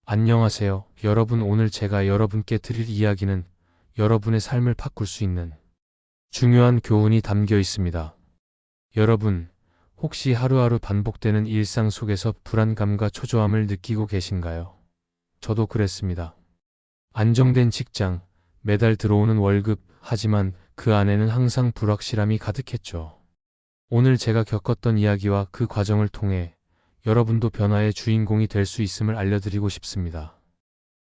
안녕하세요. 여러분, 오늘 제가 여러분께 드릴 이야기는 여러분의 삶을 바꿀 수 있는 중요한 교훈이 담겨 있습니다. 여러분, 혹시 하루하루 반복되는 일상 속에서 불안감과 초조함을 느끼고 계신가요? 저도 그랬습니다. 안정된 직장, 매달 들어오는 월급, 하지만 그 안에는 항상 불확실함이 가득했죠. 오늘 제가 겪었던 이야기와 그 과정을 통해 여러분도 변화의 주인공이 될 수 있음을 알려드리고 싶습니다.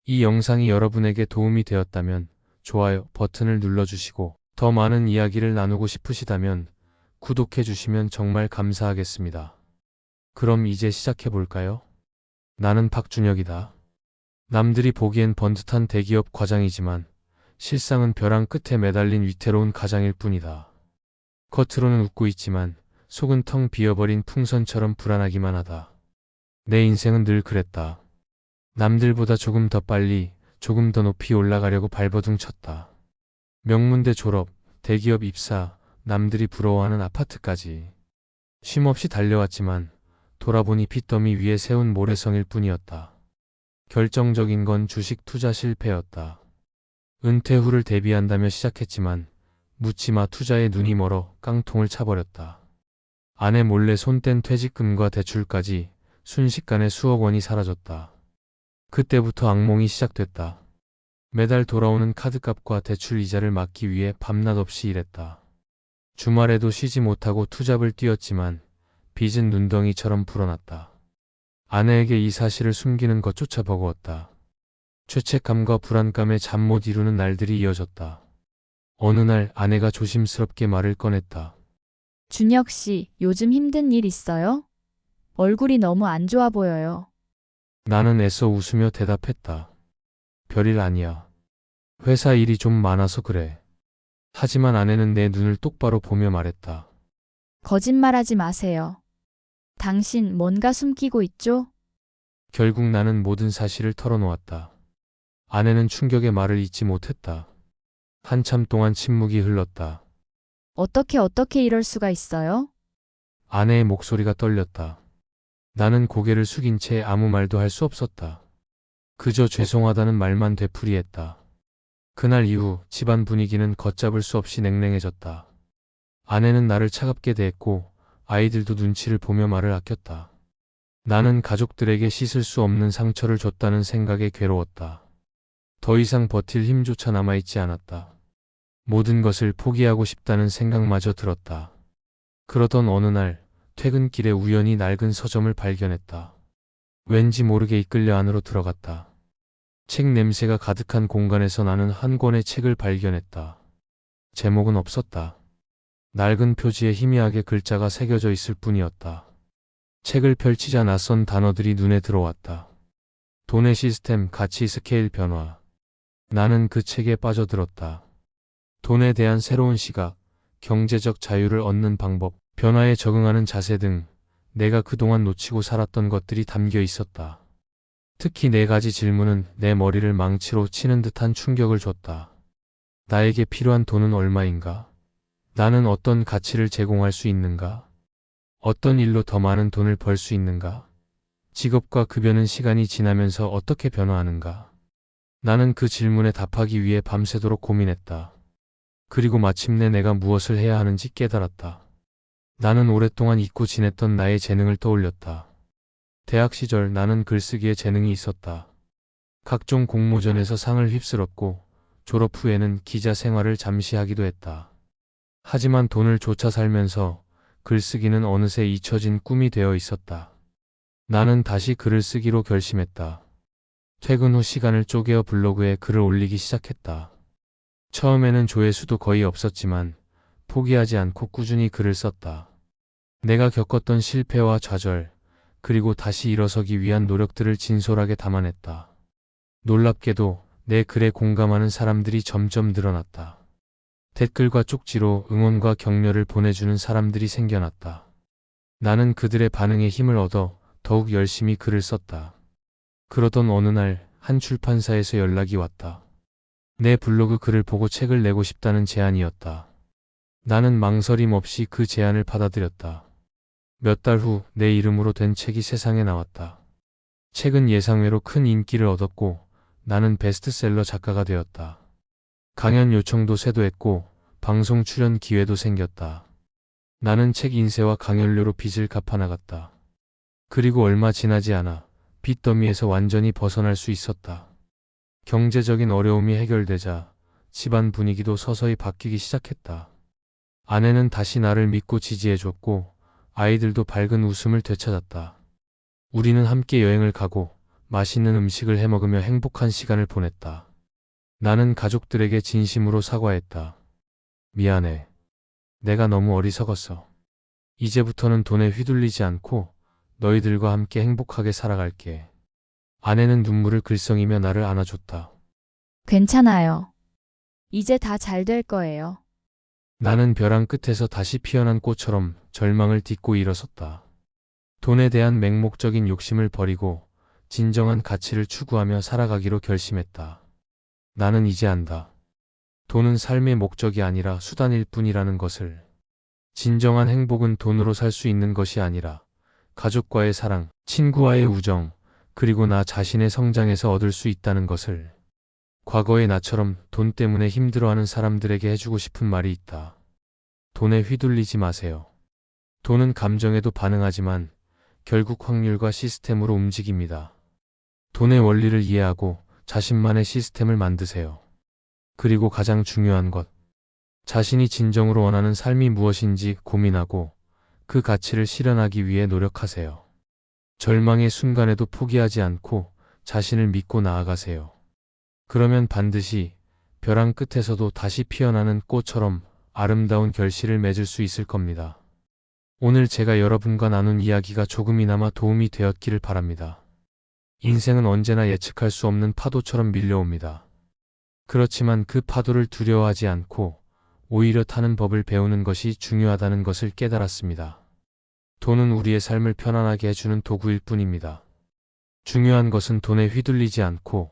이 영상이 여러분에게 도움이 되었다면 좋아요 버튼을 눌러주시고 더 많은 이야기를 나누고 싶으시다면 구독해주시면 정말 감사하겠습니다. 그럼 이제 시작해볼까요? 나는 박준혁이다. 남들이 보기엔 번듯한 대기업 과장이지만 실상은 벼랑 끝에 매달린 위태로운 가장일 뿐이다. 겉으로는 웃고 있지만 속은 텅 비어버린 풍선처럼 불안하기만 하다. 내 인생은 늘 그랬다. 남들보다 조금 더 빨리, 조금 더 높이 올라가려고 발버둥 쳤다. 명문대 졸업, 대기업 입사, 남들이 부러워하는 아파트까지. 쉼없이 달려왔지만 돌아보니 빚더미 위에 세운 모래성일 뿐이었다. 결정적인 건 주식 투자 실패였다. 은퇴 후를 대비한다며 시작했지만 묻지마 투자에 눈이 멀어 깡통을 차버렸다. 아내 몰래 손뗀 퇴직금과 대출까지 순식간에 수억 원이 사라졌다. 그때부터 악몽이 시작됐다. 매달 돌아오는 카드값과 대출 이자를 막기 위해 밤낮 없이 일했다. 주말에도 쉬지 못하고 투잡을 뛰었지만 빚은 눈덩이처럼 불어났다. 아내에게 이 사실을 숨기는 것조차 버거웠다. 죄책감과 불안감에 잠 못 이루는 날들이 이어졌다. 어느 날 아내가 조심스럽게 말을 꺼냈다. 준혁 씨, 요즘 힘든 일 있어요? 얼굴이 너무 안 좋아 보여요. 나는 애써 웃으며 대답했다. 별일 아니야. 회사 일이 좀 많아서 그래. 하지만 아내는 내 눈을 똑바로 보며 말했다. 거짓말하지 마세요. 당신 뭔가 숨기고 있죠? 결국 나는 모든 사실을 털어놓았다. 아내는 충격의 말을 잇지 못했다. 한참 동안 침묵이 흘렀다. 어떻게 이럴 수가 있어요? 아내의 목소리가 떨렸다. 나는 고개를 숙인 채 아무 말도 할 수 없었다. 그저 죄송하다는 말만 되풀이했다. 그날 이후 집안 분위기는 걷잡을 수 없이 냉랭해졌다. 아내는 나를 차갑게 대했고 아이들도 눈치를 보며 말을 아꼈다. 나는 가족들에게 씻을 수 없는 상처를 줬다는 생각에 괴로웠다. 더 이상 버틸 힘조차 남아있지 않았다. 모든 것을 포기하고 싶다는 생각마저 들었다. 그러던 어느 날 퇴근길에 우연히 낡은 서점을 발견했다. 왠지 모르게 이끌려 안으로 들어갔다. 책 냄새가 가득한 공간에서 나는 한 권의 책을 발견했다. 제목은 없었다. 낡은 표지에 희미하게 글자가 새겨져 있을 뿐이었다. 책을 펼치자 낯선 단어들이 눈에 들어왔다. 돈의 시스템, 가치 스케일 변화. 나는 그 책에 빠져들었다. 돈에 대한 새로운 시각, 경제적 자유를 얻는 방법, 변화에 적응하는 자세 등 내가 그동안 놓치고 살았던 것들이 담겨 있었다. 특히 네 가지 질문은 내 머리를 망치로 치는 듯한 충격을 줬다. 나에게 필요한 돈은 얼마인가? 나는 어떤 가치를 제공할 수 있는가? 어떤 일로 더 많은 돈을 벌 수 있는가? 직업과 급여는 시간이 지나면서 어떻게 변화하는가? 나는 그 질문에 답하기 위해 밤새도록 고민했다. 그리고 마침내 내가 무엇을 해야 하는지 깨달았다. 나는 오랫동안 잊고 지냈던 나의 재능을 떠올렸다. 대학 시절 나는 글쓰기에 재능이 있었다. 각종 공모전에서 상을 휩쓸었고 졸업 후에는 기자 생활을 잠시 하기도 했다. 하지만 돈을 쫓아 살면서 글쓰기는 어느새 잊혀진 꿈이 되어 있었다. 나는 다시 글을 쓰기로 결심했다. 퇴근 후 시간을 쪼개어 블로그에 글을 올리기 시작했다. 처음에는 조회수도 거의 없었지만 포기하지 않고 꾸준히 글을 썼다. 내가 겪었던 실패와 좌절, 그리고 다시 일어서기 위한 노력들을 진솔하게 담아냈다. 놀랍게도 내 글에 공감하는 사람들이 점점 늘어났다. 댓글과 쪽지로 응원과 격려를 보내주는 사람들이 생겨났다. 나는 그들의 반응에 힘을 얻어 더욱 열심히 글을 썼다. 그러던 어느 날 한 출판사에서 연락이 왔다. 내 블로그 글을 보고 책을 내고 싶다는 제안이었다. 나는 망설임 없이 그 제안을 받아들였다. 몇 달 후 내 이름으로 된 책이 세상에 나왔다. 책은 예상외로 큰 인기를 얻었고 나는 베스트셀러 작가가 되었다. 강연 요청도 쇄도했고 방송 출연 기회도 생겼다. 나는 책 인쇄와 강연료로 빚을 갚아나갔다. 그리고 얼마 지나지 않아 빚더미에서 완전히 벗어날 수 있었다. 경제적인 어려움이 해결되자 집안 분위기도 서서히 바뀌기 시작했다. 아내는 다시 나를 믿고 지지해줬고 아이들도 밝은 웃음을 되찾았다. 우리는 함께 여행을 가고 맛있는 음식을 해먹으며 행복한 시간을 보냈다. 나는 가족들에게 진심으로 사과했다. 미안해. 내가 너무 어리석었어. 이제부터는 돈에 휘둘리지 않고 너희들과 함께 행복하게 살아갈게. 아내는 눈물을 글썽이며 나를 안아줬다. 괜찮아요. 이제 다 잘 될 거예요. 나는 벼랑 끝에서 다시 피어난 꽃처럼 절망을 딛고 일어섰다. 돈에 대한 맹목적인 욕심을 버리고 진정한 가치를 추구하며 살아가기로 결심했다. 나는 이제 안다. 돈은 삶의 목적이 아니라 수단일 뿐이라는 것을. 진정한 행복은 돈으로 살 수 있는 것이 아니라 가족과의 사랑, 친구와의 우정, 그리고 나 자신의 성장에서 얻을 수 있다는 것을. 과거의 나처럼 돈 때문에 힘들어하는 사람들에게 해주고 싶은 말이 있다. 돈에 휘둘리지 마세요. 돈은 감정에도 반응하지만 결국 확률과 시스템으로 움직입니다. 돈의 원리를 이해하고 자신만의 시스템을 만드세요. 그리고 가장 중요한 것, 자신이 진정으로 원하는 삶이 무엇인지 고민하고 그 가치를 실현하기 위해 노력하세요. 절망의 순간에도 포기하지 않고 자신을 믿고 나아가세요. 그러면 반드시 벼랑 끝에서도 다시 피어나는 꽃처럼 아름다운 결실을 맺을 수 있을 겁니다. 오늘 제가 여러분과 나눈 이야기가 조금이나마 도움이 되었기를 바랍니다. 인생은 언제나 예측할 수 없는 파도처럼 밀려옵니다. 그렇지만 그 파도를 두려워하지 않고 오히려 타는 법을 배우는 것이 중요하다는 것을 깨달았습니다. 돈은 우리의 삶을 편안하게 해주는 도구일 뿐입니다. 중요한 것은 돈에 휘둘리지 않고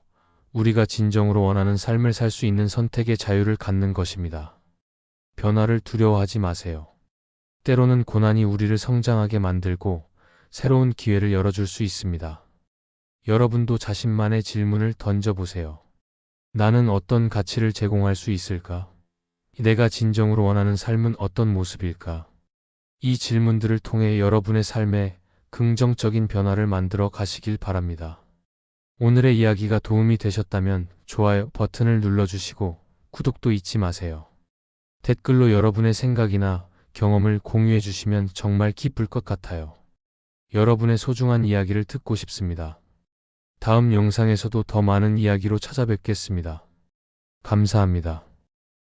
우리가 진정으로 원하는 삶을 살 수 있는 선택의 자유를 갖는 것입니다. 변화를 두려워하지 마세요. 때로는 고난이 우리를 성장하게 만들고 새로운 기회를 열어줄 수 있습니다. 여러분도 자신만의 질문을 던져보세요. 나는 어떤 가치를 제공할 수 있을까? 내가 진정으로 원하는 삶은 어떤 모습일까? 이 질문들을 통해 여러분의 삶에 긍정적인 변화를 만들어 가시길 바랍니다. 오늘의 이야기가 도움이 되셨다면 좋아요 버튼을 눌러주시고 구독도 잊지 마세요. 댓글로 여러분의 생각이나 경험을 공유해 주시면 정말 기쁠 것 같아요. 여러분의 소중한 이야기를 듣고 싶습니다. 다음 영상에서도 더 많은 이야기로 찾아뵙겠습니다. 감사합니다.